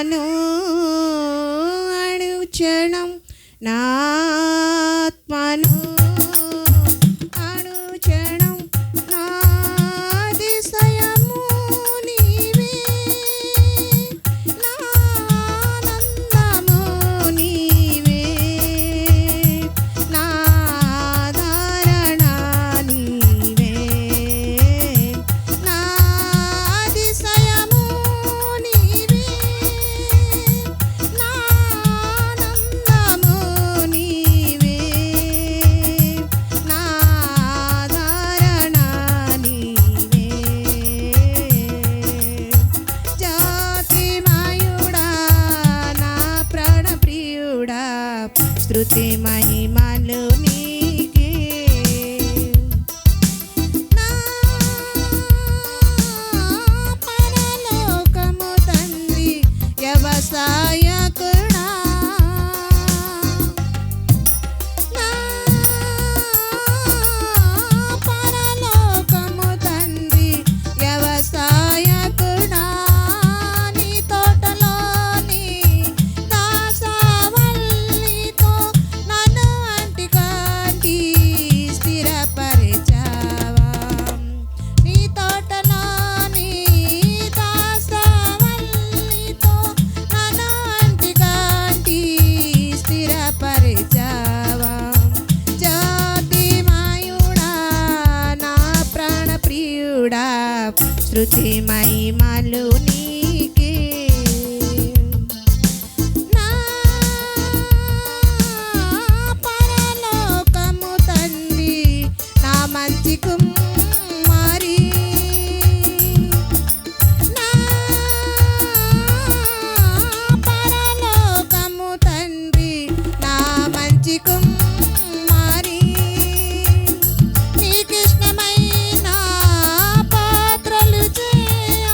నాత్మను అణుచణం నాత్మను అణుచణం నాదిశయము నీవే నానందము నీవే నాధారణ నీవే నాదిశయము నీవే నానందము నీవే నాధారణ నీవే జ్యోతిమయుడా నా ప్రాణప్రియుడా స్తుతి మహిమలు నీకే నా పరలోకము తండ్రి వ్యవసాయకుడా నా పరలోకము తండ్రి వ్యవసాయకుడా నీ తోటలోని దాసవల్లితో నన్ను అంటికంటి స్థిరపరిచావా నీ తోటలోని దాసవల్లితో నన్ను అంటికంటి స్థిరపరిచావా జ్యోతిమయుడా నా ప్రాణప్రియుడా స్తుతి మహిమలు నీకే నా పరలోకము తండ్రి నా మంచి కుమారి నా పరలోకము తండ్రి నా మంచి కుమారి నీకిష్టమైన పాత్రలు చేయ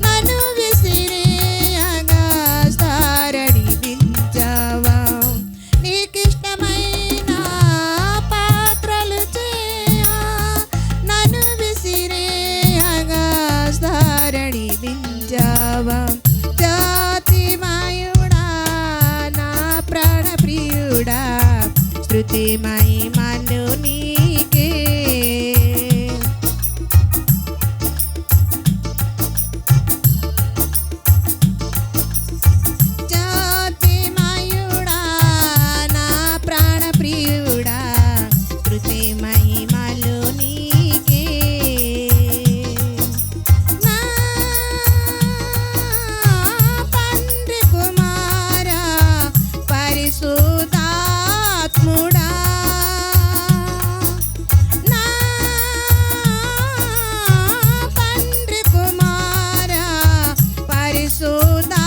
నన్ను విసిరేయగా సారణి దించావా నీకిష్టమైన పాత్రలు చేయ నన్ను విసిరేయగా సారణి దించావా జ్యోతిమయుడా నా ప్రాణప్రియుడా స్తుతి మహిమలు నీకే జ్యోతిమయుడా నా ప్రాణప్రియుడా స్తుతి మహిమలు నీకే నా తండ్రి కుమారా పరిశుద్ధాత్ముడా నా తండ్రి కుమారా పరిశుద్ధాత్ముడా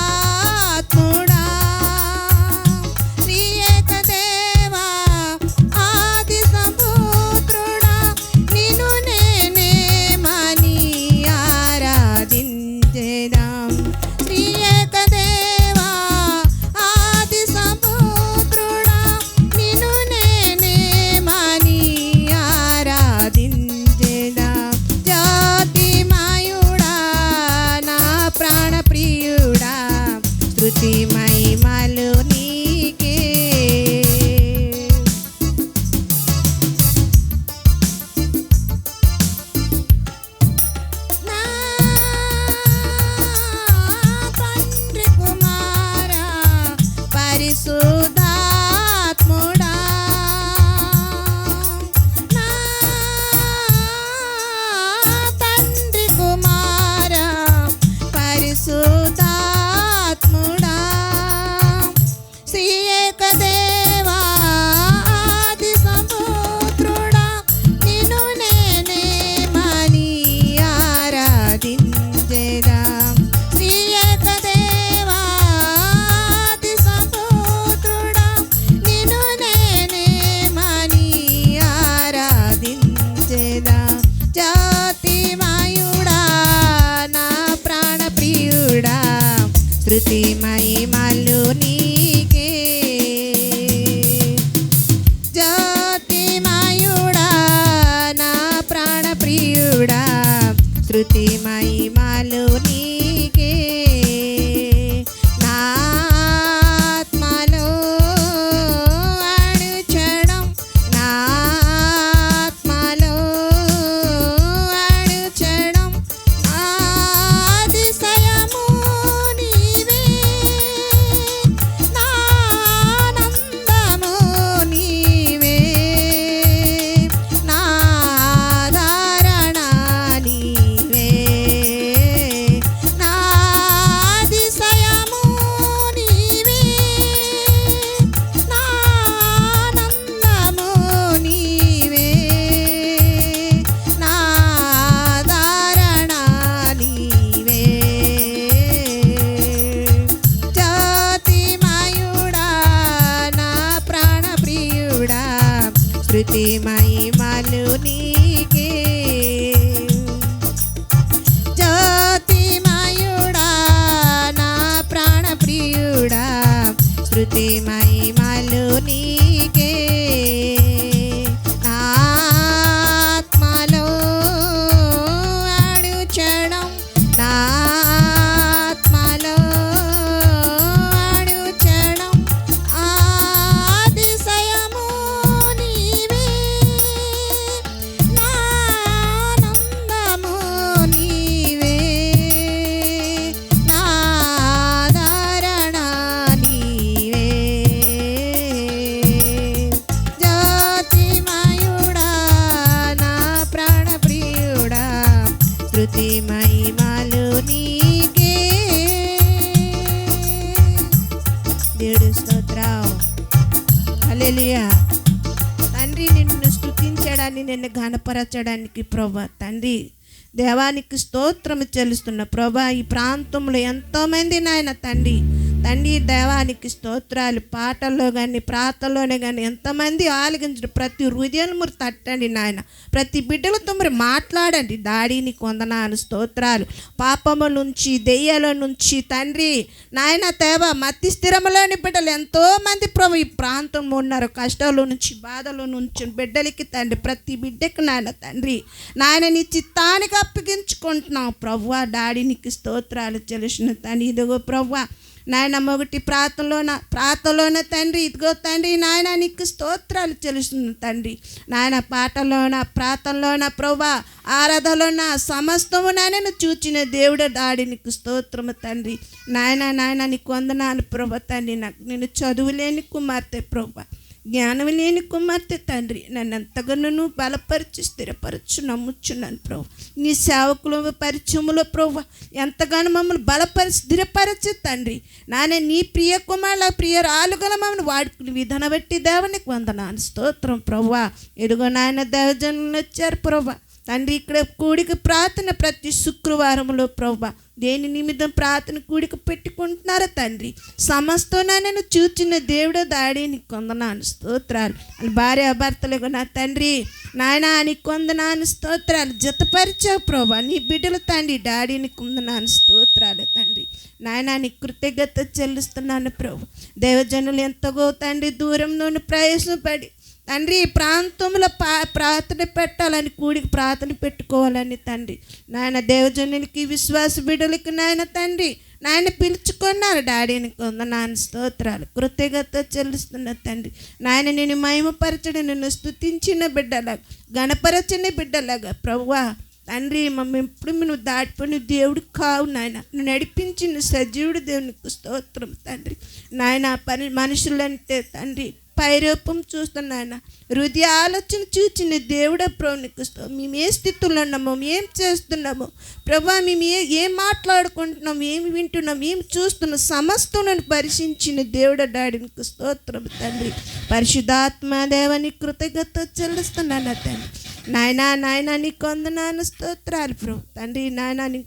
శ్రీయేక దేవా ఆది సంపుత్రుడా నిన్ను నేనే మని ఆరాధించెదాం శ్రీయేక దేవా ఆది సంపుత్రుడా నిన్ను నేనే మని ఆరాధించెదాం జ్యోతిమయుడా నా ప్రాణప్రియుడా స్తుతి మహిమలు నీకే నా తండ్రి కుమారా పరిశుద్ధాత్ముడా నా తండ్రి కుమారా పరిశుద్ధాత్ముడా శ్రీయేక దేవా ఆది సంపుత్రుడా నిన్ను నేనే మని ఆరాధించెదాం శ్రీయేక దేవా ఆది సంపుత్రుడా నిన్ను నేనే మని ఆరాధించెదాం జ్యోతిమయుడా నా ప్రాణప్రియుడా స్తుతి మహిమలు నీకే జ్యోతిమయుడా నా ప్రాణప్రియుడా స్తుతి మహిమలు నీకే స్తుతి మహిమలు నీకే. జ్యోతిమయుడా నా ప్రాణ ప్రియుడా, స్తుతి మహిమలు నీకే. నా ఆత్మలో అణుచడం, నా ఆత్మలో అణుచడం అతిశయము నీవే. నా ఆనందము నీవే, నా ఆదరణ నీవే. జ్యోతిమయుడా నా ప్రాణ ప్రియుడా, స్తుతి మహిమలు నీకే. దేవుడు స్తోత్రం. హల్లెలూయా. తండ్రి నిన్ను స్తుతించడానికి, నిన్ను ఘనపరచడానికి ప్రభా తండ్రి దేవానికి స్తోత్రము చెల్లిస్తున్న ప్రభా. ఈ ప్రాంతంలో ఎంతోమంది నాయన తండ్రి దేవానికి స్తోత్రాలు. పాటల్లో కానీ ప్రార్థనలోనే కానీ ఎంతమంది ఆలగించిన ప్రతి హృదయం మీరు తట్టండి నాయన. ప్రతి బిడ్డలతో మరి మాట్లాడండి. దాడిని వందనాలు స్తోత్రాలు. పాపము నుంచి దెయ్యాల నుంచి తండ్రి నాయన దేవ మతి స్థిరములోని బిడ్డలు ఎంతోమంది ప్రభు ఈ ప్రాంతంలో ఉన్నారు. కష్టాల నుంచి బాధల నుంచి బిడ్డలకి తండ్రి ప్రతి బిడ్డకి నాయన తండ్రి నీ చిత్తానికి అప్పగించుకుంటున్నాం ప్రభువా. డాడీనికి స్తోత్రాలు చెల్లిసిన తండ్రి. ఇదిగో ప్రభువా నాయన మొదటి ప్రార్థనలోన తండ్రి ఇదిగో తండ్రి నాయన నీకు స్తోత్రాలు చెల్లిస్తున్న తండ్రి. నాయన పాటలోన ప్రార్థనలోన ప్రభా ఆరాధనలోన సమస్తము నాయనను చూచిన దేవుడు డాడీ నీకు స్తోత్రము తండ్రి. నాయన నీకు వందనాలు ప్రభా తండ్రి. నాకు నేను చదువులేని కుమార్తె ప్రభా, జ్ఞానం లేని కుమార్తె తండ్రి. నన్ను ఎంతగానో బలపరిచి స్థిరపరచు నమ్ముచున్నాను ప్రభు. నీ సేవకుల పరిచయములో ప్రభు ఎంతగానో మమ్మల్ని బలపరిచి స్థిరపరచు తండ్రి. నాన్న నీ ప్రియ కుమారుల ప్రియ రాలుగల మమ్మల్ని వాడుకుని విధాన బట్టి దేవునికి వందనాలు స్తోత్రం ప్రభా. ఎదుగో నాయన దేవజనులు వచ్చారు ప్రభా తండ్రి. ఇక్కడ కూడిక ప్రార్థన ప్రతి శుక్రవారంలో ప్రభా దేని నిమిత్తం ప్రార్థన కూడిక పెట్టుకుంటున్నారా తండ్రి. సమస్తనాన్ని చూచిన దేవుడు దాడి నీకు కొందనాను స్తోత్రాలు. భార్య భర్తలకు నా తండ్రి నాయన నీకు కొందనాను స్తోత్రాలు. జతపరిచావు ప్రభా నీ బిడ్డలు తండ్రి. డాడీని కొందనాను స్తోత్రాలు తండ్రి. నాయన నీ కృతజ్ఞత చెల్లిస్తున్నాను ప్రభు. దేవజనులు ఎంతగో తండ్రి దూరంలోని ప్రయాసపడి తండ్రి ఈ ప్రాంతంలో ప్రార్థన పెట్టాలని కూడికి ప్రార్థన పెట్టుకోవాలని తండ్రి నాయన దేవజనులకి విశ్వాస బిడ్డలకి నాయన తండ్రి నాయన పిలుచుకున్నారు. డాడీని కొందనాను స్తోత్రాలు కృతజ్ఞత చెల్లిస్తున్న తండ్రి. నాయన నేను మహిమపరచడం నిన్ను స్తుతించిన బిడ్డలాగా గణపరచిన బిడ్డలాగా ప్రభువా తండ్రి మమ్మల్ని ఎప్పుడు నువ్వు దాటిపోయిన దేవుడు కావు నాయన. నువ్వు నడిపించిన సజీవుడు దేవునికి స్తోత్రం తండ్రి. నాయన మనుషులంటే తండ్రి పైరూపం చూస్తున్నాయన హృదయ ఆలోచన చూచిన దేవుడా ప్రభు నీకు మేము ఏ స్థితిలో ఉన్నామో ఏం చేస్తున్నామో ప్రభా మేము ఏం మాట్లాడుకుంటున్నాం ఏమి వింటున్నాం ఏం చూస్తున్నాం సమస్తను పరిశీలించిన దేవుడా డాడీనికి స్తోత్రం తండ్రి. పరిశుద్ధాత్మ దేవానికి కృతజ్ఞత చెల్లిస్తున్నాను తండ్రి. నాయనా నీకు వందనాలు స్తోత్రాలు ప్రభు తండ్రి. నాయన నీ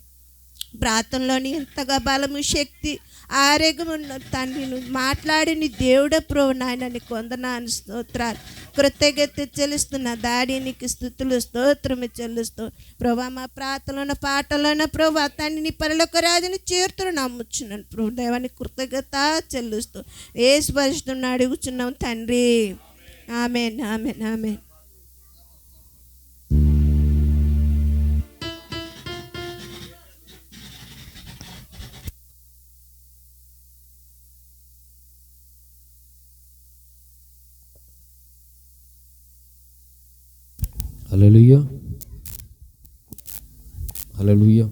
ప్రార్థనలోని ఎంతగా బలము శక్తి ఆరోగ్యం ఉన్న తండ్రి నువ్వు మాట్లాడిన దేవుడ ప్రభు నాయన నీకు వందనాలు స్తోత్రాలు కృతజ్ఞత చెల్లిస్తున్న దాడి నీకు స్తుతులు స్తోత్రము చెల్లిస్తూ ప్రభా మా ప్రార్థనలోన పాటలోన ప్రభా తండ్రి నీ పరలోక రాజుని చేరుతున్న నమ్ముచున్నాను ప్రభు దేవానికి కృతజ్ఞత చెల్లిస్తూ యేసు పరిశుద్ధుని అడుగుచున్నాం తండ్రి. ఆమేన్ ఆమేన్ ఆమేన్. హల్లెలూయా హల్లెలూయా.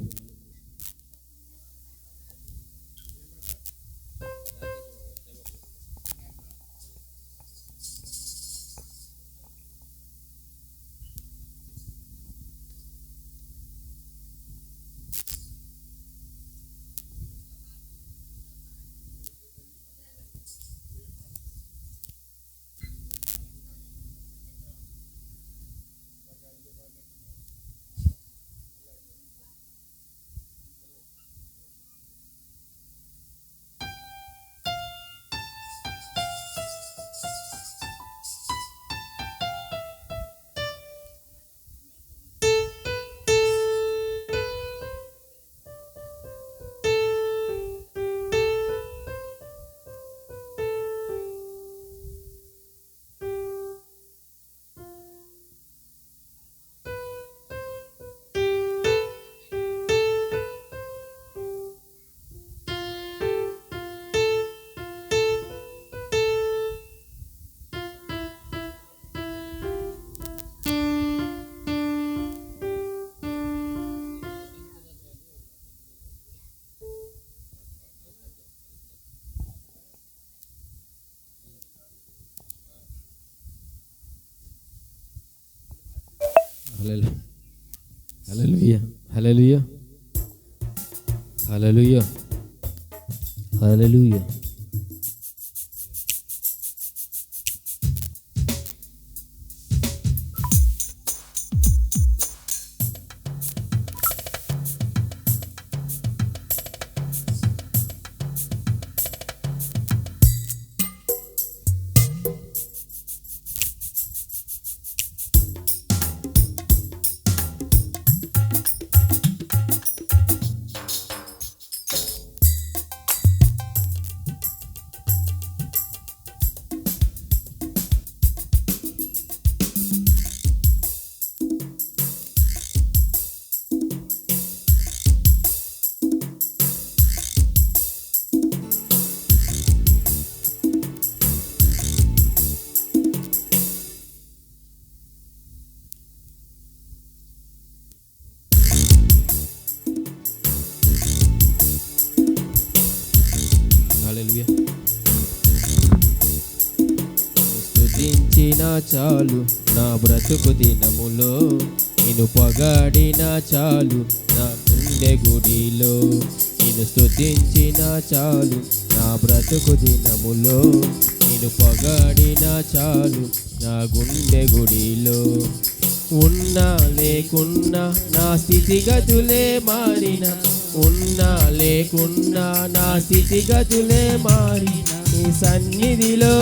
హల్లెలూయా హల్లెలూయా హల్లెలూయా హల్లెలూయా. హల్లెలూయా. స్తుతించిన చాలు నా బ్రతుకు దినములో, నిన్ను పొగాడిన చాలు నా గుండె గుడిలో. నిన్ను స్తుతించిన చాలు నా బ్రతుకు దినములో, నిన్ను పొగాడిన చాలు నా గుండె గుడిలో. ఉన్నా లేకున్నా నా స్థితిగతులే మారిన, ఉన్నా లేకున్నా నా స్థితిగతులే మారిన, నీ సన్నిధిలో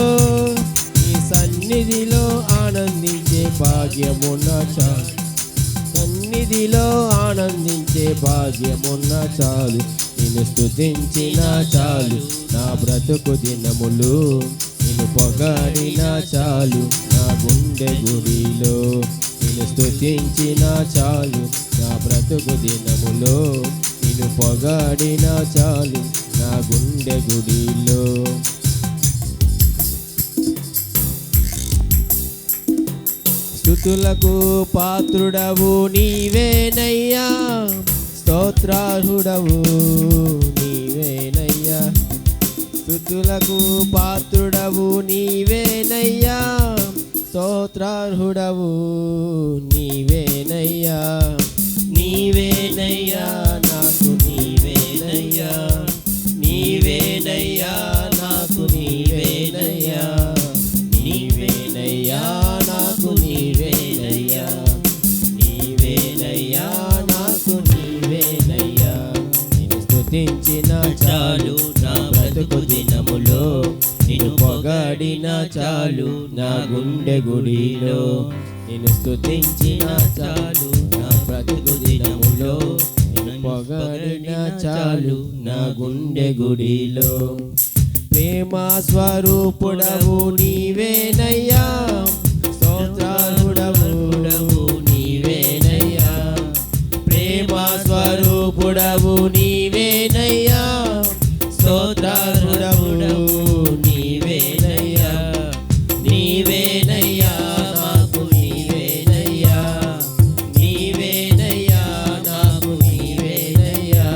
ఆనందించే భాగ్యమున్న చాలు, సన్నిధిలో ఆనందించే భాగ్యమున్న చాలు. నిన్ను స్తుతించిన చాలు నా బ్రతుకు దినములు, నిన్ను పొగాడిన చాలు నా గుండె గుడిలో. నిన్ను స్తుతించిన చాలు నా బ్రతుకు దినములో, నిన్ను పొగాడిన చాలు నా గుండె గుడిలో. స్తుతులకు పాత్రుడవు నీవేనయ్యా, స్తోత్రార్హుడవు నీవేనయ్యా. స్తుతులకు పాత్రుడవు నీవేనయ్యా, స్తోత్రార్హుడవు నీవేనయ్యా. నీవేనయ్యా నాకు నీవేనయ్యా, నీవేనయ్యా నాకు నీవేనయ్యా, నీవేనయ్యా నాకు నీవేనయ్యా, నీవేనయ్యా నాకు నీవేనయ్యా. నిన్ను స్తుతించిన చాలు నా బ్రతుకు దినములో, నిన్ను పొగాడిన చాలు నా గుండె గుడిలో. నిన్ను స్తుతించిన చాలు నా బ్రతుకు దినములో, నిన్ను పొగాడిన చాలు నా గుండె గుడిలో. ప్రేమ స్వరూపుడవు నీవేనయ్యా, స్తోత్రార్హుడవు నీవేనయ్యా. ప్రేమ స్వరూపుడవు నీవేనయ్యా, స్తోత్రార్హుడవు నీవేనయ్యా. నీవేనయ్యా నాకు నీవేనయ్యా, నీవేనయ్యా నాకు నీవేనయ్యా,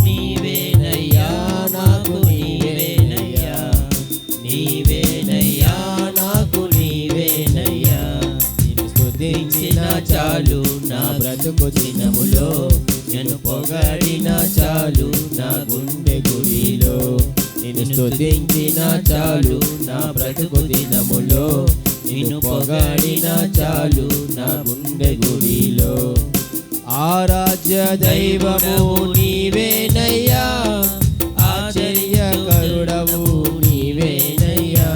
నీవేనయ్యా నాకు నీవేనయ్యా, నీవేనయ్యా నాకు నీవేనయ్యా. నిన్ను స్తుతించిన చాలు నా బ్రతుకు దినములో, నిన్ను పొగాడిన చాలు నా గుండె గుడిలో. నిన్ను స్తుతించిన చాలు నా బ్రతుకు దినములో, నిన్ను పొగాడిన చాలు నా గుండె గుడిలో. ఆరాధ్య దైవము నీవేనయ్యా, ఆశ్చర్యకరుడవు నీవేనయ్యా.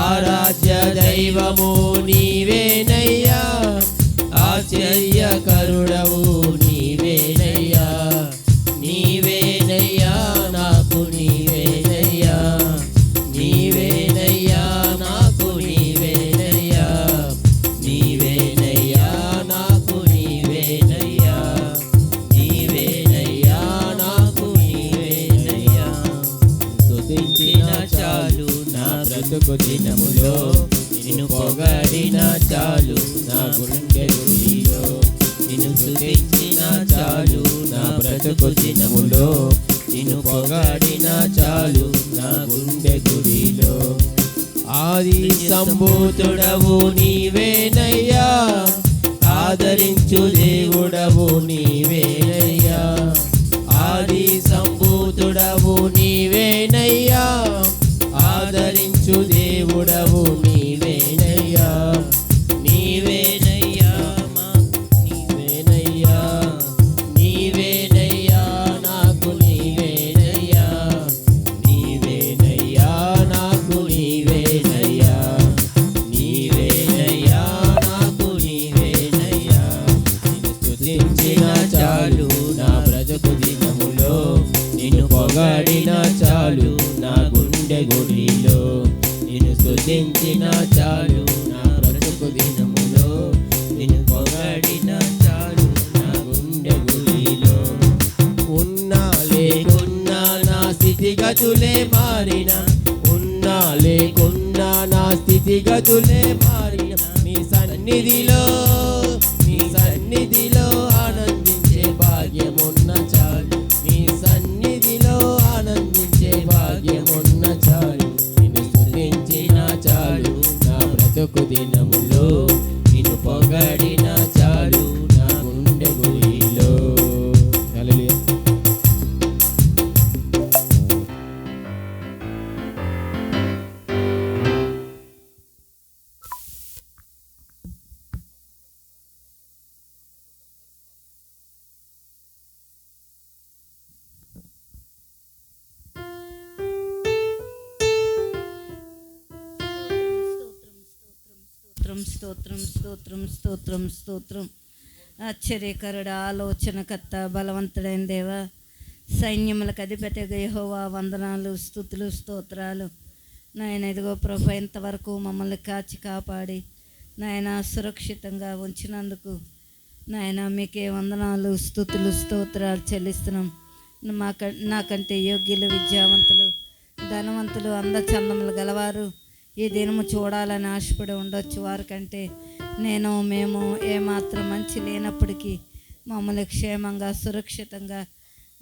ఆరాధ్య దైవము నీవేనయ్యా, ఆశ్చర్యకరుడవు నీవేనయ్యా. నీవేనయ్యా నాకు నీవేనయ్యా, నీవేనయ్యా నాకు నీవేనయ్యా, నీవేనయ్యా నాకు నీవేనయ్యా, నీవేనయ్యా నాకు నీవేనయ్యా. స్తుతించిన చాలు నా బ్రతుకు దినములో, నిన్ను పొగాడిన చాలు నా గుండె గుడిలో. నిన్ను స్తుతించిన చాలు నా బ్రతుకు దినములో, నిన్ను పొగాడిన చాలు నా గుండె గుడిలో. ఆది సంభూతుడవు నీవేనయ్యా, ఆదరించు దేవుడవు నీవేనయ్యా, ఆది సంభూతుడవు నీవేనయ్యా, ఆదరించు దేవుడవు నీవేనయ్యా, నీవేనయ్యా నీవేనయ్యా, నీవేనయ్యా నాకు నీవేనయ్యా, నీవేనయ్యా నాకు నీవేనయ్యా, నీవేనయ్యా నాకు నీవేనయ్యా. నిన్ను స్తుతించిన చాలు నా బ్రతుకు దినములో, నిన్ను పొగడిన చాలు నా గుండె గుడిలో, నిన్ను స్తుతించిన చాలు నా బ్రతుకు దినములో, నిన్ను పొగడిన చాలు నా గుండె గుడిలో. ఉన్నా లేకున్నా నా స్థితిగతులే మారిన, ఉన్నా లేకున్నా నా స్థితిగతులే మారిన, నీ సన్నిధిలో నీ సన్నిధిలో ఆనందించే భాగ్యమున్న చాలు, నీ సన్నిధిలో ఆనందించే భాగ్యమున్న చాలు. నిన్ను స్తుతించిన చాలు నా బ్రతుకు దినములో, నిన్ను పొగడిన చాలు నా గుండె గుడిలో. హల్లెలూయా. స్తోత్రం స్తోత్రం స్తోత్రం స్తోత్రం. ఆశ్చర్యకరుడా, ఆలోచనకర్త, బలవంతుడైన దేవ, సైన్యములకు అధిపతిగా యెహోవా వందనాలు, స్తుతులు, స్తోత్రాలు. నాయన ఇదిగో ప్రభు, ఇంతవరకు మమ్మల్ని కాచి కాపాడి నాయన సురక్షితంగా ఉంచినందుకు నాయన మీకే వందనాలు, స్తుతులు, స్తోత్రాలు చెల్లిస్తున్నాం. నాకంటే యోగ్యులు, విద్యావంతులు, ధనవంతులు, అందచందములు గలవారు ఈ దినము చూడాలని ఆశపడి ఉండొచ్చు. వారికంటే మేము ఏమాత్రం మంచి లేనప్పటికీ మమ్మల్ని క్షేమంగా సురక్షితంగా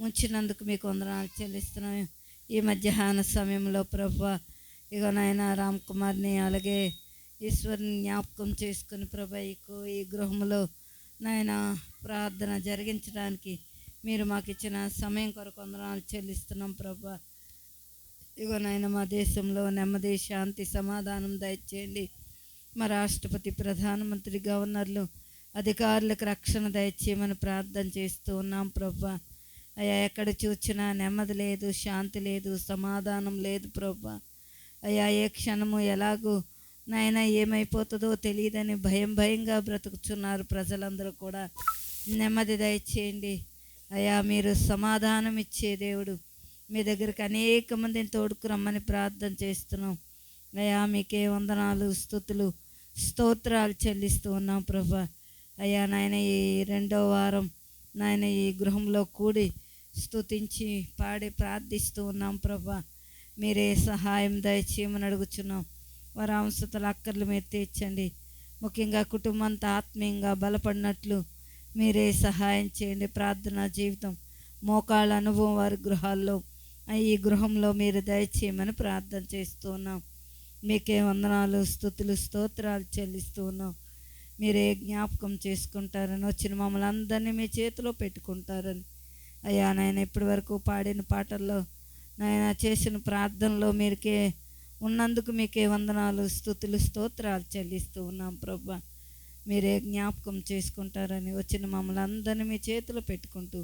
ఉంచినందుకు మీకు వందనాలు చెల్లిస్తున్నాం. ఈ మధ్యాహ్న సమయంలో ప్రభువా, ఇగో నాయన రామ్ కుమార్ని అలాగే ఈశ్వరుని జ్ఞాపకం చేసుకుని ప్రభా, ఈ గృహంలో నాయన ప్రార్థన జరిగించడానికి మీరు మాకు ఇచ్చిన సమయం కొరకు వందనాలు చెల్లిస్తున్నాం ప్రభా. ఇగో నాయన మా దేశంలో నెమ్మది, శాంతి, సమాధానం దయచేయండి. మా రాష్ట్రపతి, ప్రధానమంత్రి, గవర్నర్లు, అధికారులకు రక్షణ దయచేయమని ప్రార్థన చేస్తూ ఉన్నాం ప్రభా. అయ్యా, ఎక్కడ చూసినా నెమ్మది లేదు, శాంతి లేదు, సమాధానం లేదు ప్రభా. అయ్యా, ఏ క్షణము ఎలాగూ నాయన ఏమైపోతుందో తెలియదని భయంగా బ్రతుకుతున్నారు ప్రజలందరూ కూడా. నెమ్మది దయచేయండి అయ్యా. మీరు సమాధానం ఇచ్చే దేవుడు. మీ దగ్గరికి అనేక మందిని తోడుకురమ్మని ప్రార్థన చేస్తున్నాం అయ్యా. మీకే వందనాలు, స్తుతులు, స్తోత్రాలు చెల్లిస్తూ ఉన్నాం ప్రభా. అయ్యా నాయన, ఈ 2వ వారం నాయన ఈ గృహంలో కూడి స్తుతించి పాడి ప్రార్థిస్తూ ఉన్నాం ప్రభా. మీరే సహాయం దయచేయమని అడుగుచున్నాం. వారి అవసరతల అక్కర్లు మీరు తీర్చండి. ముఖ్యంగా కుటుంబంతో ఆత్మీయంగా బలపడినట్లు మీరే సహాయం చేయండి. ప్రార్థనా జీవితం, మోకాళ్ళ అనుభవం వారి గృహాల్లో, ఈ గృహంలో మీరు దయచేయమని ప్రార్థన చేస్తూ ఉన్నాం. మీకే వందనాలు, స్తుతులు, స్తోత్రాలు చెల్లిస్తూ ఉన్నాం. మీరే జ్ఞాపకం చేసుకుంటారని, వచ్చిన మమ్మల్ని అందరినీ మీ చేతిలో పెట్టుకుంటారని అయ్యా నాయన, ఇప్పటి వరకు పాడిన పాటల్లో నాయన, చేసిన ప్రార్థనలో మీరుకే ఉన్నందుకు మీకే వందనాలు, స్తుతులు, స్తోత్రాలు చెల్లిస్తూ ఉన్నాం ప్రభా. మీరే జ్ఞాపకం చేసుకుంటారని, వచ్చిన మమ్మల్ని అందరినీ మీ చేతిలో పెట్టుకుంటూ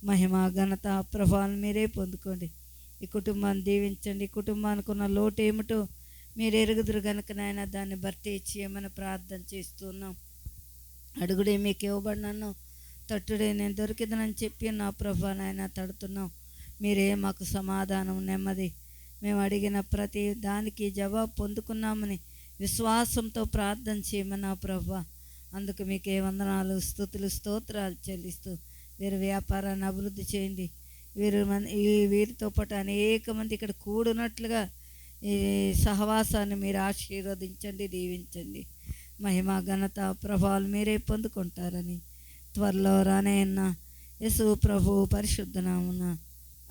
మహిమ, ఘనత, ప్రభావాలు మీరే పొందుకోండి. ఈ కుటుంబాన్ని దీవించండి. ఈ కుటుంబానికి ఉన్న లోటు ఏమిటో మీరు ఎరుగుదురు కనుక నాయన, దాన్ని భర్తీ చేయమని ప్రార్థన చేస్తున్నాం. అడుగుడే మీకు ఇవ్వబడినాను, తట్టుడే నేను దొరికిదనని చెప్పి నా ప్రభా నాయన తడుతున్నాం. మీరే మాకు సమాధానం, నెమ్మది, మేము అడిగిన ప్రతి దానికి జవాబు పొందుకున్నామని విశ్వాసంతో ప్రార్థన చేయమని నా ప్రభా. అందుకు మీకే వందనాలు, స్తుతులు, స్తోత్రాలు చెల్లిస్తూ వీరి వ్యాపారాన్ని అభివృద్ధి చేయండి. వీరితో పాటు అనేక మంది ఇక్కడ కూడినట్లుగా ఈ సహవాసాన్ని మీరు ఆశీర్వదించండి, దీవించండి. మహిమ, ఘనత, ప్రభావాలు మీరే పొందుకుంటారని త్వరలో రానయ్యన్న యేసు ప్రభు పరిశుద్ధ నామమున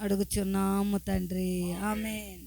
అడుగుచున్నాము తండ్రి, ఆమేన్.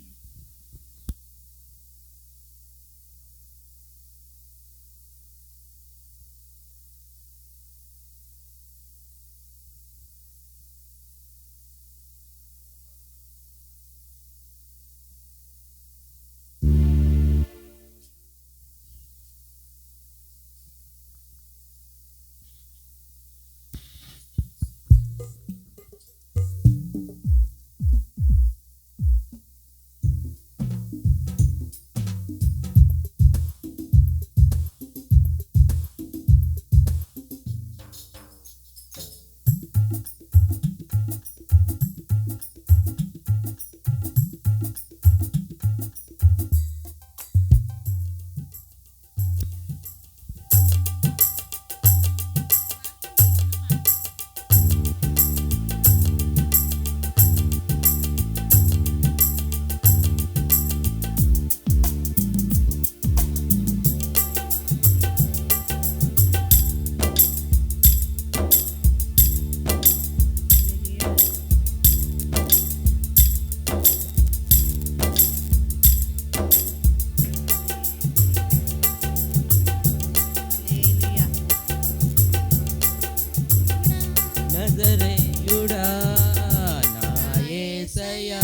యేసయ్యా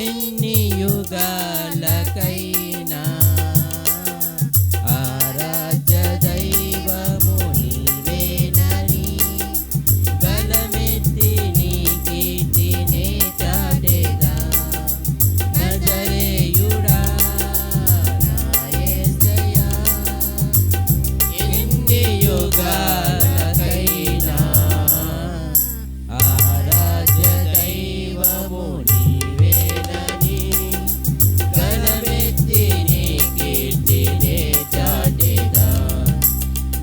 ఎన్ని యుగాలకైనా ఆరాధ్య దైవము నీవేనని గలమెత్తి నీ కీర్తినే చాటెదా నజరేయుడా నా యేసయ్యా ఎన్ని యుగాలకైనా ఆరాధ్య దైవము నీవేనని గలమెత్తి నీ కీర్తినే చాటెదా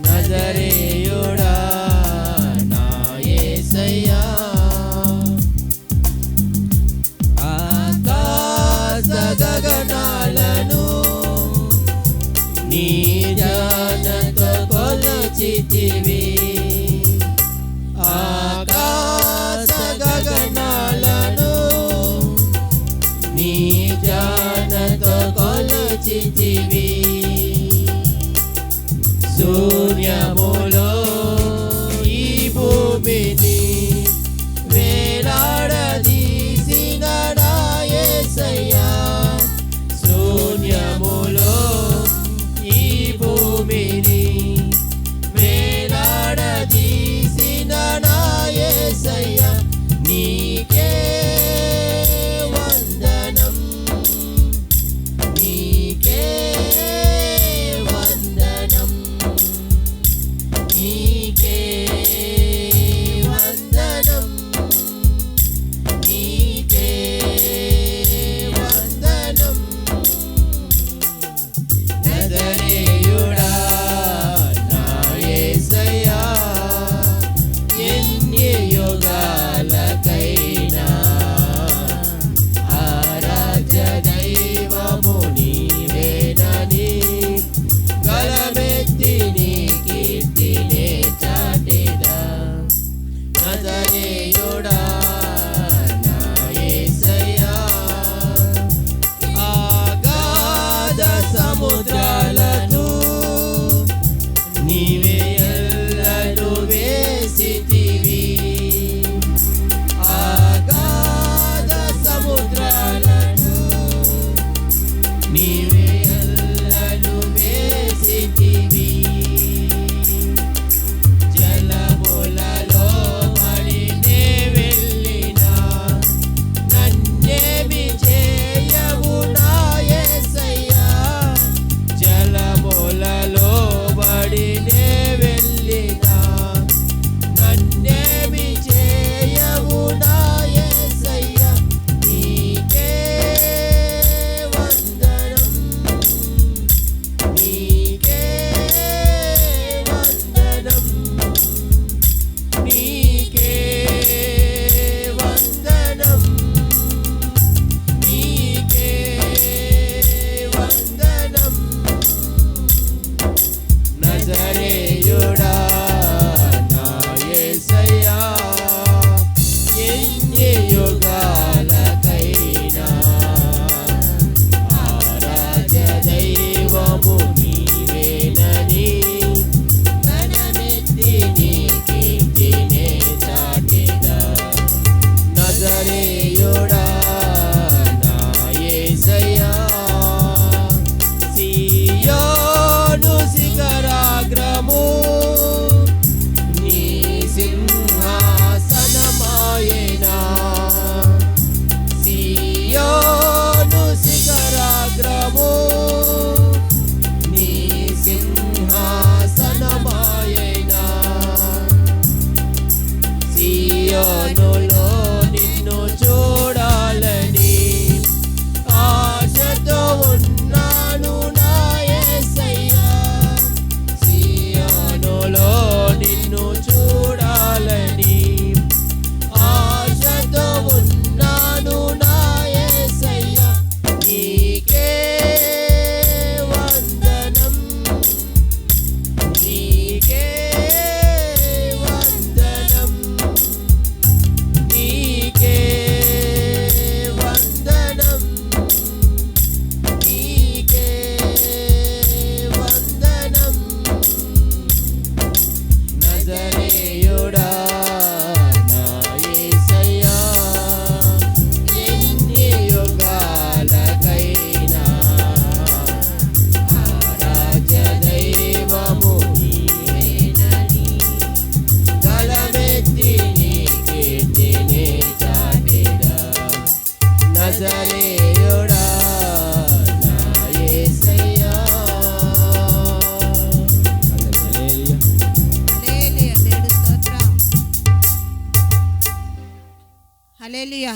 నజరేయుడా నా యేసయ్యా ఆకాశ గగనాలను నీ జ్ఞానతో కొలచితివి ఆకాశ గగనాలను నీ జ్ఞానతో కొలచితివి శూన్యములో ఈ భూమిని వేలాడదీసిన నా యేసయ్యా శూన్యములో ఈ భూమిని వేలాడదీసిన నా యేసయ్యా నీకే వందనం నీకే వందనం నీకే వందనం నీకే వందనం నజరేయుడా నా యేసయ్యా ఎన్ని యుగాలకైనా ఆరాధ్య దైవము నీవేనని గలమెత్తి నీ కీర్తినే చాటెదా నజరేయుడా నా యేసయ్యా అగాధ సముద్రాలను నీవే ఎల్లలు వేసితివి అగాధ సముద్రాలను నీవే ఎల్లలు వేసితివి జలములలో పడినే వెళ్ళినా నన్నేమి చేయవు నా యేసయ్యా జలములలో పడినే వెళ్ళినా నన్నేమి చేయవు నా యేసయ్యా నీకే వందనం నీకే వందనం నీకే వందనం నీకే వందనం నజరేయుడా నా యేసయ్యా ఎన్ని యుగాలకైనా ఆరాధ్య దైవము నీవేనని గణమెత్తి నీ కీర్తినే చాటెదా నజరేయుడా నా యేసయ్యా సియోను శిఖరాగ్రము నీ సింహాసనమాయెనా హల్లెలూయా.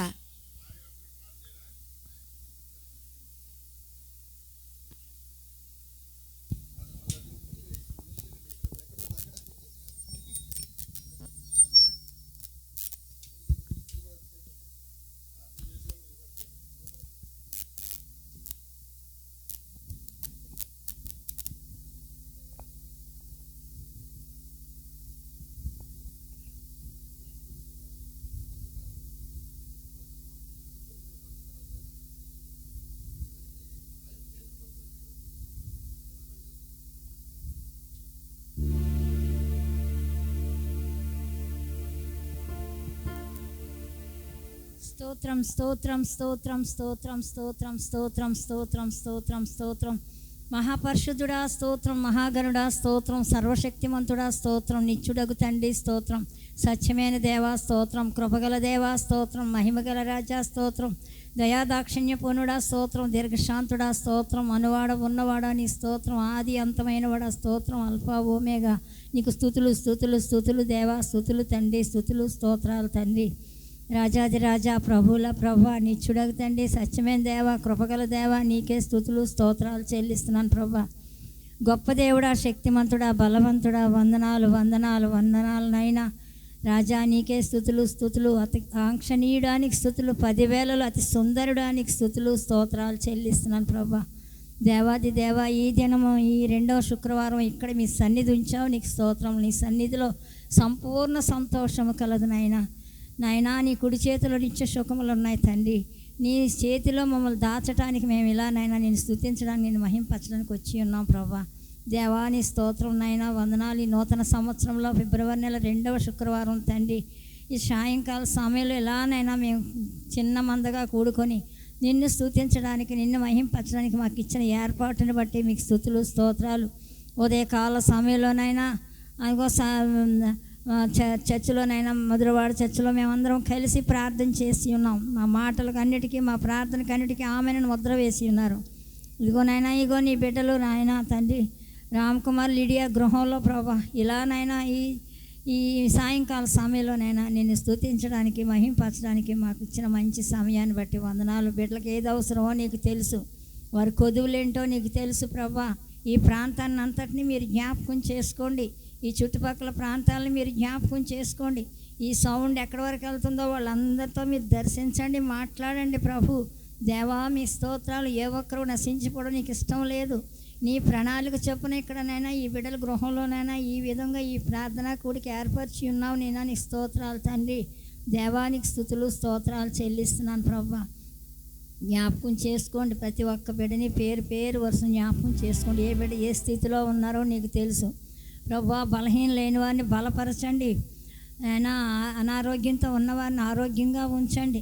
స్తోత్రం స్తోత్రం స్తోత్రం స్తోత్రం స్తోత్రం స్తోత్రం స్తోత్రం స్తోత్రం స్తోత్రం మహాపరిశుద్ధుడా స్తోత్రం, మహాగణుడా స్తోత్రం, సర్వశక్తిమంతుడా స్తోత్రం, నిత్యుడగు తండ్రి స్తోత్రం, సత్యమైన దేవా స్తోత్రం, కృపగల దేవా స్తోత్రం, మహిమగల రాజా స్తోత్రం, దయాదాక్షిణ్య పూర్ణుడా స్తోత్రం, దీర్ఘశాంతుడా స్తోత్రం, అనువాడ ఉన్నవాడా నీ స్తోత్రం, ఆది అంతమైన వాడా స్తోత్రం, అల్ఫా ఓమేగా నీకు స్తుతులు స్తుతులు స్తుతులు దేవా, స్తుతులు తండ్రి, స్తుతులు స్తోత్రాలు తండ్రి. రాజాది రాజా, ప్రభువుల ప్రభా, నిత్యుడగు తండ్రి, సత్యమైన దేవ, కృపగల దేవ, నీకే స్తుతులు స్తోత్రాలు చెల్లిస్తున్నాను ప్రభా. గొప్ప దేవుడా, శక్తిమంతుడా, బలవంతుడా, వందనాలు వందనాలు వందనాలు నైనా రాజా, నీకే స్తుతులు స్తుతులు. అతి ఆంక్షణీయుడానికి స్తుతులు, 10,000లో అతి సుందరుడానికి స్తుతులు స్తోత్రాలు చెల్లిస్తున్నాను ప్రభా. దేవాది దేవ, ఈ దినము ఈ 2వ శుక్రవారం ఇక్కడ మీ సన్నిధి ఉంచావు, నీకు స్తోత్రం. నీ సన్నిధిలో సంపూర్ణ సంతోషము కలదు నాయనా. నాయనా, నీ కుడి చేతిలో నిత్య సుఖములు ఉన్నాయి తండ్రి. నీ చేతిలో మమ్మల్ని దాచడానికి మేము ఇలా నాయనా నేను స్తుతించడానికి, నేను మహింపరచడానికి వచ్చి ఉన్నాం ప్రభా. దేవా, నీ స్తోత్రం నాయనా, వందనాలు. ఈ నూతన సంవత్సరంలో ఫిబ్రవరి నెల 2వ శుక్రవారం తండ్రి, ఈ సాయంకాల సమయంలో ఎలానైనా మేము చిన్న మందగా కూడుకొని నిన్ను స్తుతించడానికి, నిన్ను మహింపరచడానికి మాకు ఇచ్చిన ఏర్పాటుని బట్టి మీకు స్తుతులు స్తోత్రాలు. ఉదయకాల సమయంలోనైనా అదిగో చర్చిలోనైనా, మధురవాడ చర్చిలో మేమందరం కలిసి ప్రార్థన చేసి ఉన్నాం. మా మాటలకు అన్నిటికీ, మా ప్రార్థనకు అన్నిటికీ ఆమెను ముద్ర వేసి ఉన్నారు. ఇదిగో నాయనా, ఇగో నీ బిడ్డలు నాయనా తండ్రి రామ్కుమార్, లిడియా గృహంలో ప్రభా, ఇలానైనా ఈ సాయంకాల సమయంలోనైనా నిన్ను స్తుతించడానికి, మహింపరచడానికి మాకు ఇచ్చిన మంచి సమయాన్ని బట్టి వందనాలు. బిడ్డలకు ఏది అవసరమో నీకు తెలుసు, వారి కొదువులేంటో నీకు తెలుసు ప్రభా. ఈ ప్రాంతాన్ని అంతటినీ మీరు జ్ఞాపకం చేసుకోండి. ఈ చుట్టుపక్కల ప్రాంతాలను మీరు జ్ఞాపకం చేసుకోండి. ఈ సౌండ్ ఎక్కడి వరకు వెళ్తుందో వాళ్ళందరితో మీరు దర్శించండి, మాట్లాడండి ప్రభు. దేవా, మీ స్తోత్రాలు. ఏ ఒక్కరూ నశించిపోవడం నీకు ఇష్టం లేదు. నీ ప్రణాళిక చొప్పున ఇక్కడనైనా ఈ బిడ్డల గృహంలోనైనా ఈ విధంగా ఈ ప్రార్థనా కూడికి ఏర్పరిచి ఉన్నావు నేను. నీ స్తోత్రాలు తండ్రి. దేవానికి స్తుతులు స్తోత్రాలు చెల్లిస్తున్నాను ప్రభా. జ్ఞాపకం చేసుకోండి ప్రతి ఒక్క బిడ్డని, పేరు పేరు వరుస జ్ఞాపకం చేసుకోండి. ఏ బిడ్డ ఏ స్థితిలో ఉన్నారో నీకు తెలుసు ప్రభా. బలహీన లేని వారిని బలపరచండి. అయినా అనారోగ్యంతో ఉన్నవారిని ఆరోగ్యంగా ఉంచండి.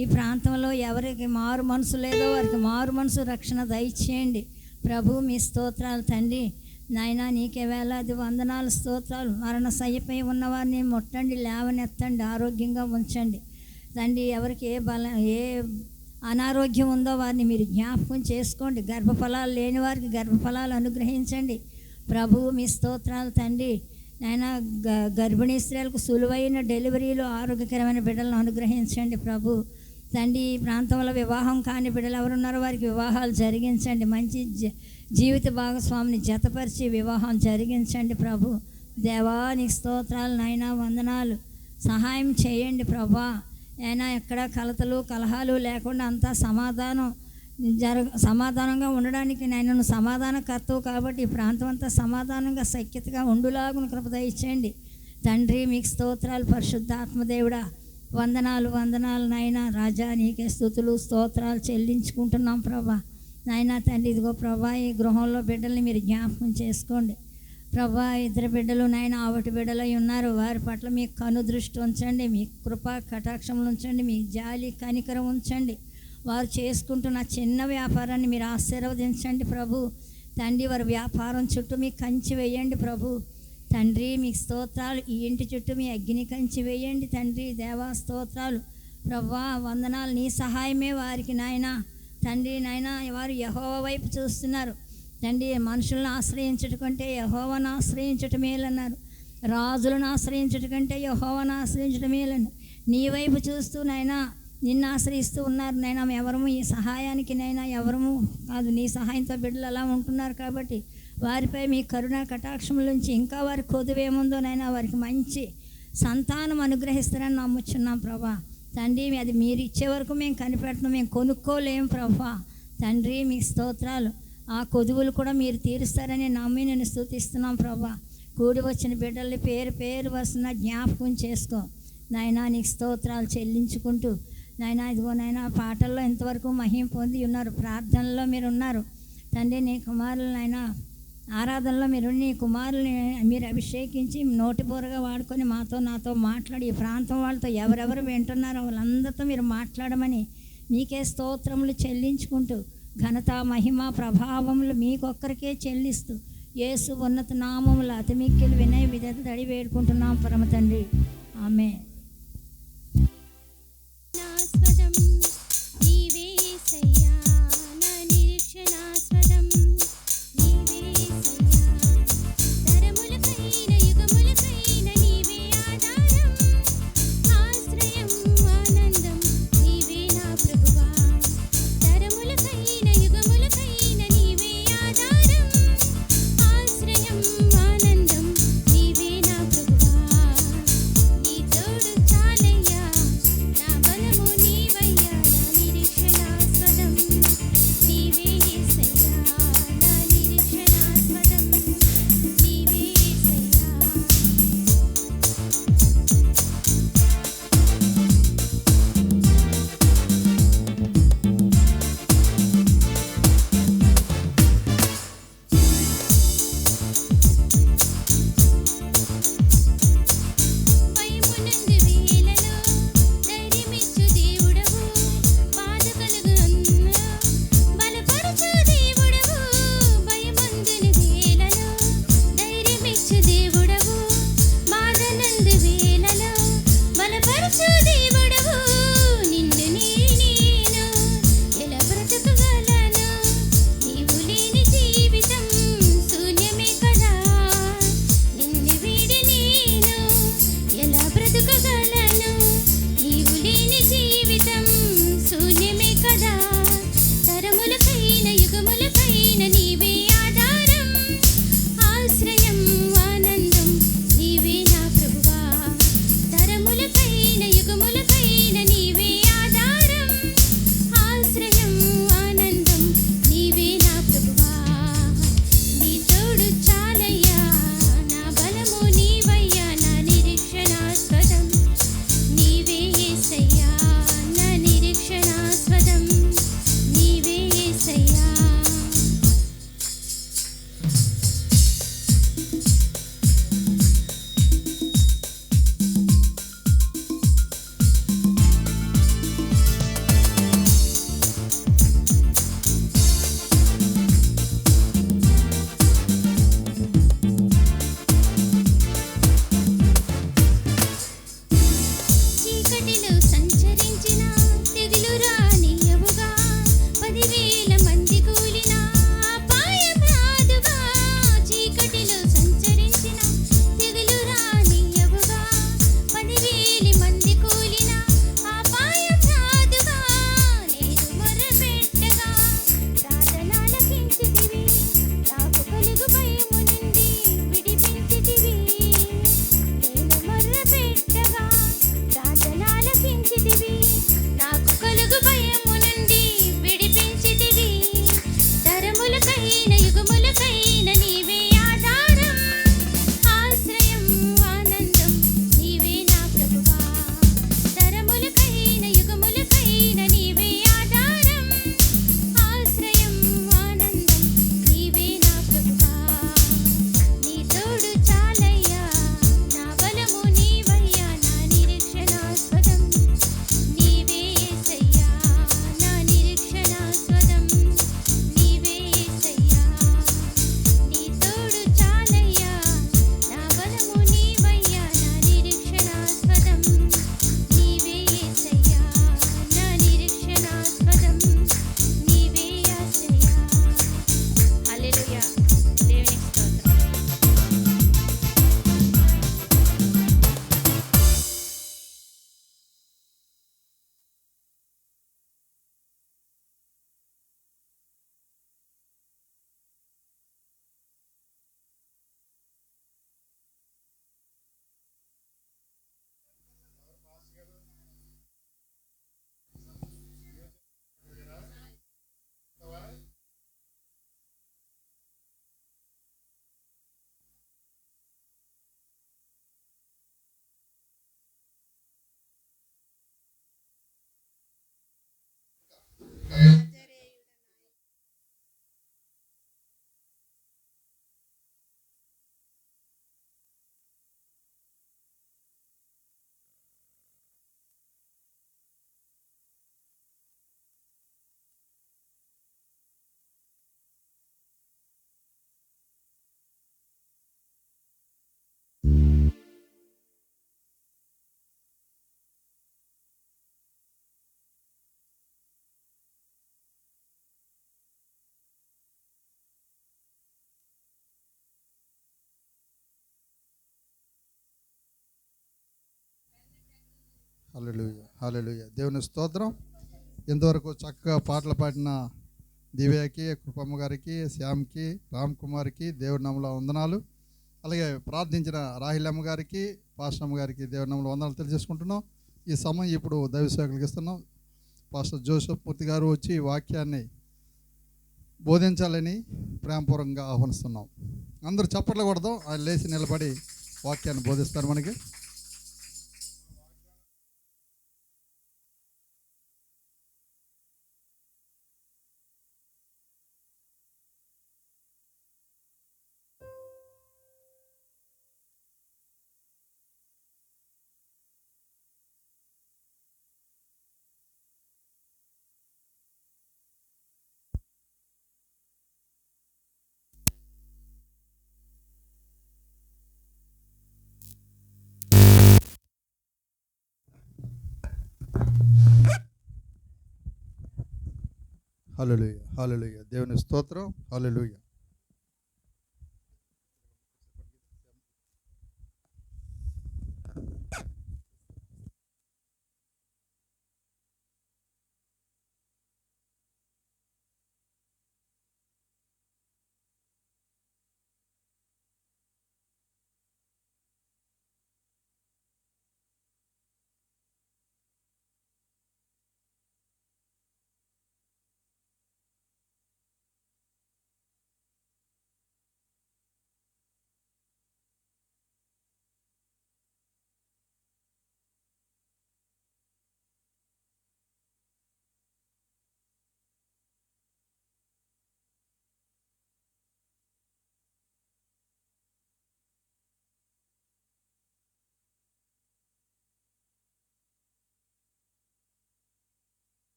ఈ ప్రాంతంలో ఎవరికి మారు మనసు లేదో వారికి మారు మనసు రక్షణ దయచేయండి ప్రభు. మీ స్తోత్రాలు తండ్రి. నాయనా, నీకే వేలాది వందనాలు స్తోత్రాలు. మరణ శయ్యపై ఉన్నవారిని ముట్టండి, లేవనెత్తండి, ఆరోగ్యంగా ఉంచండి తండ్రి. ఎవరికి ఏ అనారోగ్యం ఉందో వారిని మీరు జ్ఞాపకం చేసుకోండి. గర్భఫలాలు లేని వారికి గర్భఫలాలు అనుగ్రహించండి ప్రభు. మీ స్తోత్రాలు తండ్రి. నాయన, గర్భిణీ స్త్రీలకు సులువైన డెలివరీలు, ఆరోగ్యకరమైన బిడ్డలను అనుగ్రహించండి ప్రభు తండ్రి. ఈ ప్రాంతంలో వివాహం కాని బిడ్డలు ఎవరున్నారో వారికి వివాహాలు జరిగించండి. మంచి జీవిత భాగస్వామిని జతపరిచి వివాహం జరిగించండి ప్రభు. దేవా, నీ స్తోత్రాలు నాయనా, వందనాలు. సహాయం చేయండి ప్రభా. అయినా ఎక్కడ కలతలు కలహాలు లేకుండా అంతా సమాధానంగా ఉండడానికి నాయన సమాధానకర్తవు కాబట్టి ఈ ప్రాంతం అంతా సమాధానంగా సఖ్యతగా ఉండులాగున కృప దయచేయండి తండ్రి. మీకు స్తోత్రాలు పరిశుద్ధాత్మదేవుడా. వందనాలు వందనాలు నాయన. రాజా, నీకే స్తుతులు స్తోత్రాలు చెల్లించుకుంటున్నాం ప్రభా. నాయనా తండ్రి, ఇదిగో ప్రభా, ఈ గృహంలో బిడ్డల్ని మీరు జ్ఞాపకం చేసుకోండి ప్రభా. 2 బిడ్డలు నాయన ఆవటి బిడ్డలై ఉన్నారు. వారి పట్ల మీ కనుదృష్టి ఉంచండి, మీ కృపా కటాక్షములు ఉంచండి, మీ జాలి కనికరం ఉంచండి. వారు చేసుకుంటున్న చిన్న వ్యాపారాన్ని మీరు ఆశీర్వదించండి ప్రభు తండ్రి. వారి వ్యాపారం చుట్టూ మీ కంచి వేయండి ప్రభు తండ్రి. మీకు స్తోత్రాలు. ఈ ఇంటి చుట్టూ మీ అగ్ని కంచి వేయండి తండ్రి. దేవా, స్తోత్రాలు ప్రభా. వందనాలు. నీ సహాయమే వారికి నాయన తండ్రి. నాయన, వారు యెహోవా వైపు చూస్తున్నారు తండ్రి. మనుషులను ఆశ్రయించటం కంటే యెహోవాను ఆశ్రయించటం మేలన్నారు. రాజులను ఆశ్రయించటం కంటే యెహోవాను ఆశ్రయించటం మేలన్నారు. నీ వైపు చూస్తూ నైనా నిన్ను ఆశ్రయిస్తూ ఉన్నారు నైనా. ఎవరము ఈ సహాయానికి నైనా ఎవరము కాదు, నీ సహాయంతో బిడ్డలు అలా ఉంటున్నారు కాబట్టి వారిపై మీ కరుణ కటాక్షముల నుంచి ఇంకా వారి కొదువేముందో నైనా వారికి మంచి సంతానం అనుగ్రహిస్తారని నమ్ముచున్నాం ప్రభా. తండ్రి అది మీరు ఇచ్చే వరకు మేము కనిపెట్టను, మేము కొనుక్కోలేము ప్రభా. తండ్రి మీ స్తోత్రాలు. ఆ కొదువులు కూడా మీరు తీరుస్తారని నమ్మి నేను స్తుతిస్తున్నాం ప్రభా. కూడి వచ్చిన బిడ్డల్ని పేరు పేరు వస్తున్న జ్ఞాపకం చేసుకో నాయనా. నీకు స్తోత్రాలు చెల్లించుకుంటూ నాయనా ఇదిగో నాయనా పాటల్లో ఇంతవరకు మహిమ పొంది ఉన్నారు, ప్రార్థనలో మీరు ఉన్నారు తండ్రి. నీ కుమారులు నాయనా ఆరాధనలో మీరు నీ కుమారుల్ని మీరు అభిషేకించి నోటిబోరగా వాడుకొని నాతో మాట్లాడి ఈ ప్రాంతం వాళ్ళతో ఎవరెవరు వింటున్నారో వాళ్ళందరితో మీరు మాట్లాడమని మీకే స్తోత్రములు చెల్లించుకుంటూ ఘనత మహిమ ప్రభావములు మీకొక్కరికే చెల్లిస్తూ యేసు ఉన్నత నామములు అతి మిక్కిలి వినయ విధేయత తడి వేడుకుంటున్నాం పరమ తండ్రి. ఆమె తోడు హల్లెలూయా హల్లెలూయా. దేవుని స్తోత్రం. ఇంతవరకు చక్కగా పాటలు పాడిన దివ్యకి, కృపమ్మ గారికి, శ్యామ్కి, రామ్ కుమార్కి దేవుడి నామములో వందనాలు. అలాగే ప్రార్థించిన రాహిలమ్మ గారికి, పాస్టమ్మ గారికి దేవుడి నామములో వందనాలు తెలియజేసుకుంటున్నాం. ఈ సమయం ఇప్పుడు దైవ సేవకులకు ఇస్తున్నాం. పాస్టర్ జోసెఫ్ మూర్తి గారు వచ్చి వాక్యాన్ని బోధించాలని ప్రేమపూర్వకంగా ఆహ్వానిస్తున్నాం. అందరూ చప్పట్లు కొడదాం. ఆయన లేచి నిలబడి వాక్యాన్ని బోధిస్తారు మనకి. హల్లెలూయా హల్లెలూయా. దేవుని స్తోత్రం. హల్లెలూయా.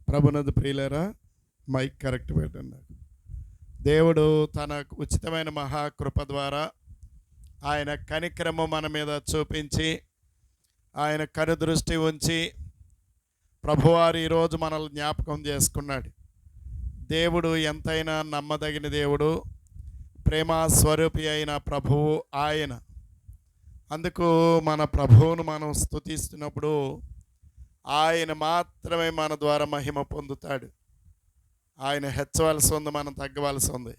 ప్రభునందు ప్రియులారా, మైక్ కరెక్ట్ పెట్టండి. దేవుడు తన ఉచితమైన మహాకృప ద్వారా ఆయన కనికరము మన మీద చూపించి, ఆయన కనుదృష్టి ఉంచి ప్రభువారు ఈరోజు మనల్ని జ్ఞాపకం చేసుకున్నాడు. దేవుడు ఎంతైనా నమ్మదగిన దేవుడు, ప్రేమ స్వరూపి అయిన ప్రభువు ఆయన. అందుకు మన ప్రభువును మనం స్తుతిస్తున్నప్పుడు ఆయన మాత్రమే మన ద్వారా మహిమ పొందుతాడు. ఆయన హెచ్చవలసి ఉంది, మనం తగ్గవలసి ఉంది.